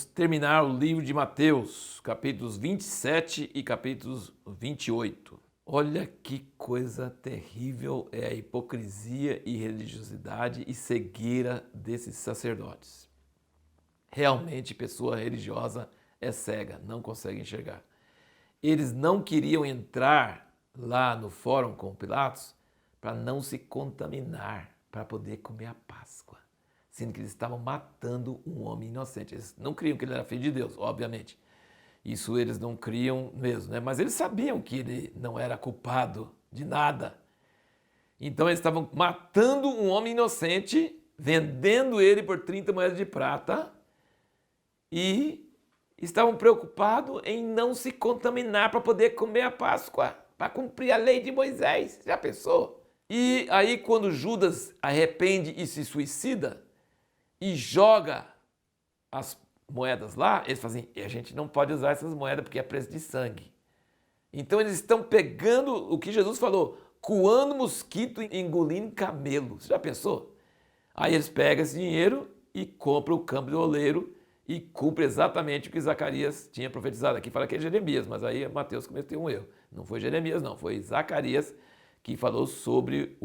vamos terminar o livro de Mateus, capítulos 27 e capítulos 28. Olha que coisa terrível é a hipocrisia e religiosidade e cegueira desses sacerdotes. Realmente, pessoa religiosa é cega, não consegue enxergar. Eles não queriam entrar lá no fórum com Pilatos para não se contaminar, para poder comer a Páscoa, sendo que eles estavam matando um homem inocente. Eles não criam que ele era filho de Deus, obviamente. Isso eles não criam mesmo, né? Mas eles sabiam que ele não era culpado de nada. Então eles estavam matando um homem inocente, vendendo ele por 30 moedas de prata e estavam preocupados em não se contaminar para poder comer a Páscoa, para cumprir a lei de Moisés. Já pensou? E aí quando Judas arrepende e se suicida e joga as moedas lá, eles falam assim, a gente não pode usar essas moedas porque é preço de sangue. Então eles estão pegando o que Jesus falou, coando mosquito e engolindo camelo. Você já pensou? Aí eles pegam esse dinheiro e compram o campo do oleiro e cumprem exatamente o que Zacarias tinha profetizado. Aqui fala que é Jeremias, mas aí Mateus cometeu um erro. Não foi Jeremias, não, foi Zacarias que falou sobre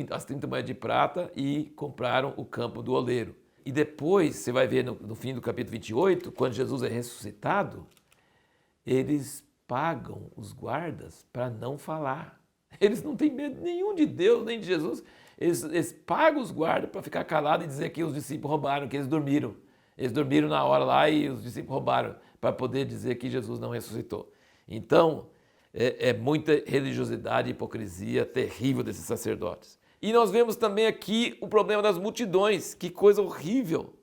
as 30 moedas de prata e compraram o campo do oleiro. E depois, você vai ver no fim do capítulo 28, quando Jesus é ressuscitado, eles pagam os guardas para não falar. Eles não têm medo nenhum de Deus, nem de Jesus. Eles pagam os guardas para ficar calados e dizer que os discípulos roubaram, que eles dormiram. Eles dormiram na hora lá e os discípulos roubaram, para poder dizer que Jesus não ressuscitou. Então, é muita religiosidade e hipocrisia terrível desses sacerdotes. E nós vemos também aqui o problema das multidões, que coisa horrível.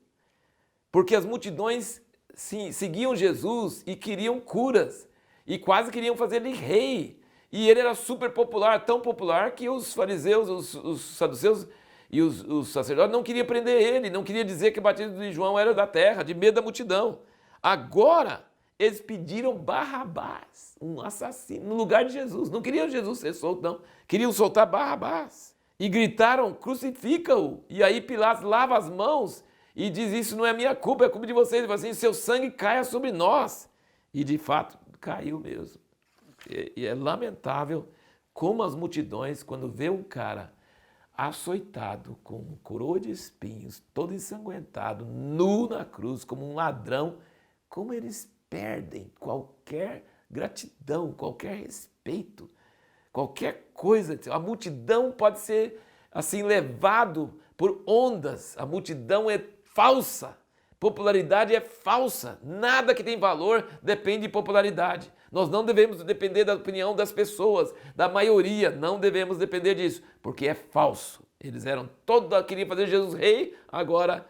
Porque as multidões seguiam Jesus e queriam curas, e quase queriam fazer ele rei. E ele era super popular, tão popular que os fariseus, os saduceus e os sacerdotes não queriam prender ele, não queriam dizer que o batismo de João era da terra, de medo da multidão. Agora, eles pediram Barrabás, um assassino, no lugar de Jesus. Não queriam Jesus ser solto, não. Queriam soltar Barrabás. E gritaram, crucifica-o. E aí Pilatos lava as mãos e diz, isso não é minha culpa, é culpa de vocês. Ele fala assim, seu sangue caia sobre nós. E de fato, caiu mesmo. E é lamentável como as multidões, quando vê um cara açoitado, com coroa de espinhos, todo ensanguentado, nu na cruz, como um ladrão, como eles perdem qualquer gratidão, qualquer respeito, qualquer coisa. A multidão pode ser assim levado por ondas. A multidão é falsa. Popularidade é falsa. Nada que tem valor depende de popularidade. Nós não devemos depender da opinião das pessoas, da maioria. Não devemos depender disso, porque é falso. Eles queriam fazer Jesus rei, agora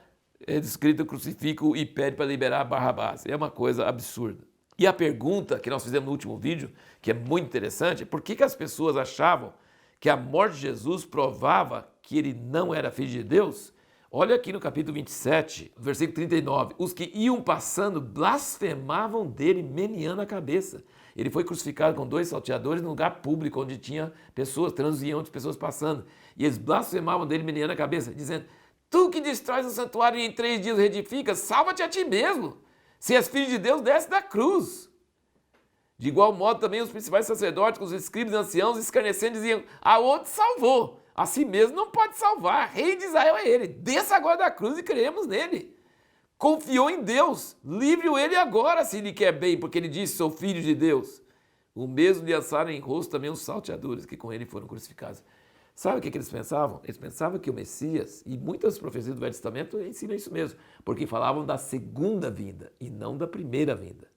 eles gritam, crucificam e pedem para liberar Barrabás. É uma coisa absurda. E a pergunta que nós fizemos no último vídeo, que é muito interessante, é por que as pessoas achavam que a morte de Jesus provava que ele não era filho de Deus? Olha aqui no capítulo 27, versículo 39. Os que iam passando blasfemavam dele, meneando a cabeça. Ele foi crucificado com 2 salteadores num lugar público, onde tinha pessoas, transiam de pessoas passando. E eles blasfemavam dele, meneando a cabeça, dizendo, tu que destróis o santuário e em 3 dias o reedificas, salva-te a ti mesmo. Se és filho de Deus, desce da cruz. De igual modo também os principais sacerdotes, os escribas e anciãos, escarnecendo, diziam, a outro salvou, a si mesmo não pode salvar, rei de Israel é ele, desça agora da cruz e cremos nele. Confiou em Deus, livre-o ele agora se lhe quer bem, porque ele disse, sou filho de Deus. O mesmo lhe assaram em rosto também os salteadores que com ele foram crucificados. Sabe o que eles pensavam? Eles pensavam que o Messias, e muitas profecias do Velho Testamento ensinam isso mesmo, porque falavam da segunda vinda e não da primeira vinda.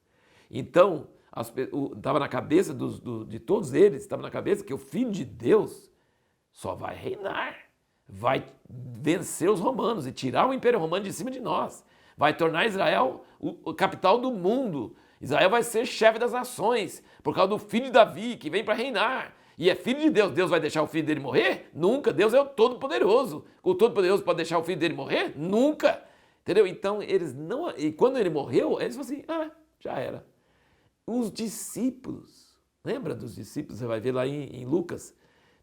Então, estava na cabeça de todos eles, estava na cabeça que o Filho de Deus só vai reinar, vai vencer os romanos e tirar o Império Romano de cima de nós, vai tornar Israel a capital do mundo. Israel vai ser chefe das nações, por causa do filho de Davi, que vem para reinar. E é filho de Deus. Deus vai deixar o filho dele morrer? Nunca. Deus é o Todo-Poderoso. O Todo-Poderoso pode deixar o filho dele morrer? Nunca. Entendeu? Então, eles não... E quando ele morreu, eles falaram assim, já era. Os discípulos, lembra dos discípulos? Você vai ver lá em Lucas,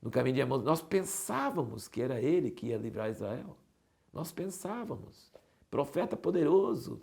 no caminho de Emaús. Nós pensávamos que era ele que ia livrar Israel. Nós pensávamos. Profeta poderoso.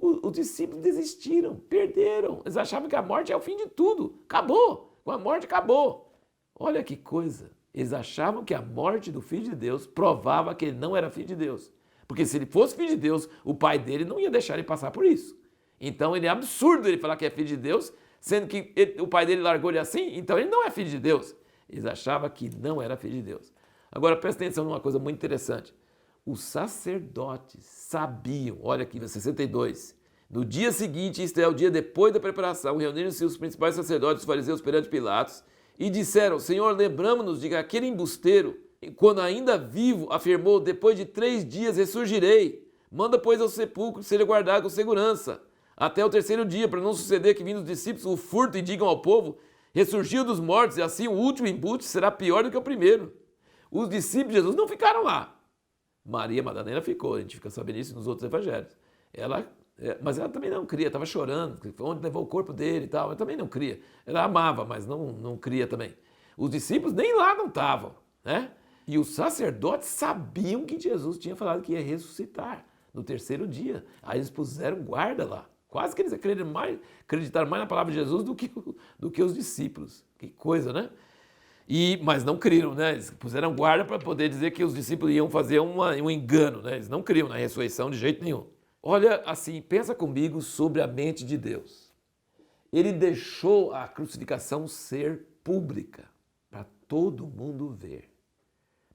Os discípulos desistiram, perderam. Eles achavam que a morte é o fim de tudo. Acabou. Com a morte, acabou. Olha que coisa. Eles achavam que a morte do Filho de Deus provava que ele não era Filho de Deus. Porque se ele fosse Filho de Deus, o pai dele não ia deixar ele passar por isso. Então ele é absurdo ele falar que é Filho de Deus, sendo que o pai dele largou ele assim, então ele não é Filho de Deus. Eles achavam que não era Filho de Deus. Agora presta atenção numa coisa muito interessante. Os sacerdotes sabiam, olha aqui no 62, no dia seguinte, isto é, o dia depois da preparação, reuniram-se os principais sacerdotes, os fariseus perante Pilatos, e disseram: Senhor, lembramos-nos de que aquele embusteiro, quando ainda vivo, afirmou: depois de 3 dias ressurgirei. Manda, pois, ao sepulcro seja guardado com segurança, até o 3º dia, para não suceder que, vindo os discípulos, o furto e digam ao povo: ressurgiu dos mortos, e assim o último embuste será pior do que o primeiro. Os discípulos de Jesus não ficaram lá. Maria Madalena ficou, a gente fica sabendo isso nos outros evangelhos. Mas ela também não cria, estava chorando, onde levou o corpo dele e tal, ela também não cria. Ela amava, mas não cria também. Os discípulos nem lá não estavam, né? E os sacerdotes sabiam que Jesus tinha falado que ia ressuscitar no 3º dia. Aí eles puseram guarda lá. Quase que eles acreditaram mais na palavra de Jesus do que os discípulos. Que coisa, né? Mas não criam, né? Eles puseram guarda para poder dizer que os discípulos iam fazer um engano, né? Eles não criam na ressurreição de jeito nenhum. Olha assim, pensa comigo sobre a mente de Deus. Ele deixou a crucificação ser pública, para todo mundo ver.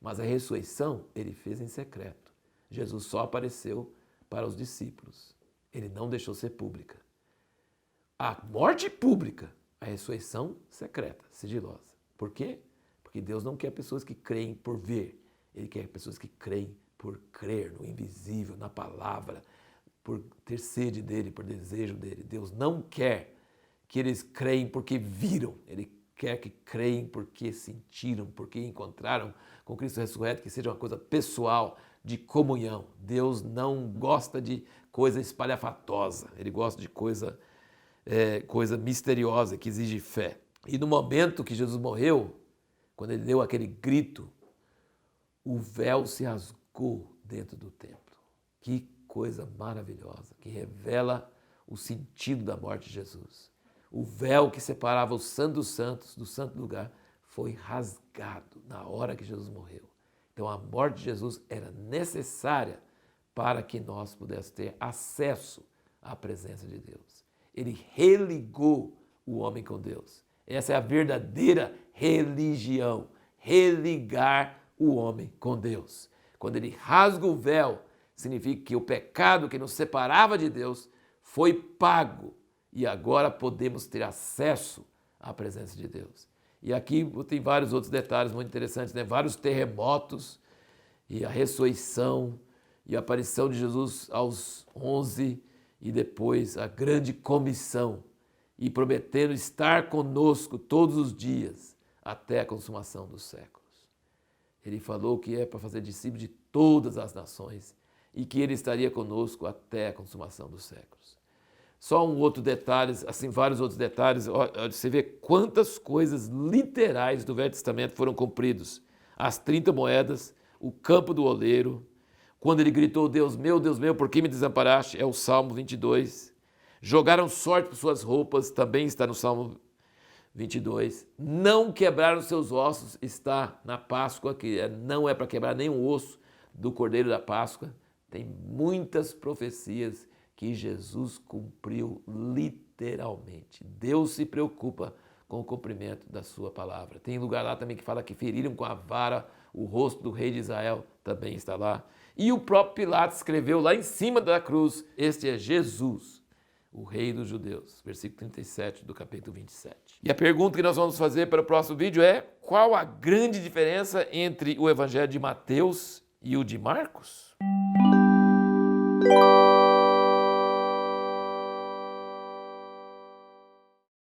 Mas a ressurreição ele fez em secreto. Jesus só apareceu para os discípulos. Ele não deixou ser pública. A morte pública, a ressurreição secreta, sigilosa. Por quê? Porque Deus não quer pessoas que creem por ver. Ele quer pessoas que creem por crer no invisível, na palavra, por ter sede dele, por desejo dele. Deus não quer que eles creem porque viram. Ele quer que creem porque sentiram, porque encontraram com Cristo ressurreto, que seja uma coisa pessoal, de comunhão. Deus não gosta de coisa espalhafatosa. Ele gosta de coisa misteriosa, que exige fé. E no momento que Jesus morreu, quando ele deu aquele grito, o véu se rasgou dentro do templo. Que coisa maravilhosa, que revela o sentido da morte de Jesus. O véu que separava o Santo dos Santos do Santo Lugar foi rasgado na hora que Jesus morreu. Então a morte de Jesus era necessária para que nós pudéssemos ter acesso à presença de Deus. Ele religou o homem com Deus. Essa é a verdadeira religião, religar o homem com Deus. Quando ele rasga o véu, significa que o pecado que nos separava de Deus foi pago e agora podemos ter acesso à presença de Deus. E aqui tem vários outros detalhes muito interessantes, né? Vários terremotos e a ressurreição e a aparição de Jesus aos 11 e depois a grande comissão e prometendo estar conosco todos os dias até a consumação dos séculos. Ele falou que é para fazer discípulos de todas as nações e que ele estaria conosco até a consumação dos séculos. Só um outro detalhe, assim, vários outros detalhes, você vê quantas coisas literais do Velho Testamento foram cumpridos. As 30 moedas, o campo do oleiro, quando ele gritou: Deus meu, por que me desamparaste? É o Salmo 22. Jogaram sorte por suas roupas, também está no Salmo 22. Não quebraram seus ossos, está na Páscoa, que não é para quebrar nenhum osso do Cordeiro da Páscoa. Tem muitas profecias que Jesus cumpriu literalmente. Deus se preocupa com o cumprimento da sua palavra. Tem lugar lá também que fala que feriram com a vara o rosto do rei de Israel, também está lá. E o próprio Pilatos escreveu lá em cima da cruz: este é Jesus, o rei dos judeus. Versículo 37 do capítulo 27. E a pergunta que nós vamos fazer para o próximo vídeo é: qual a grande diferença entre o evangelho de Mateus e o de Marcos?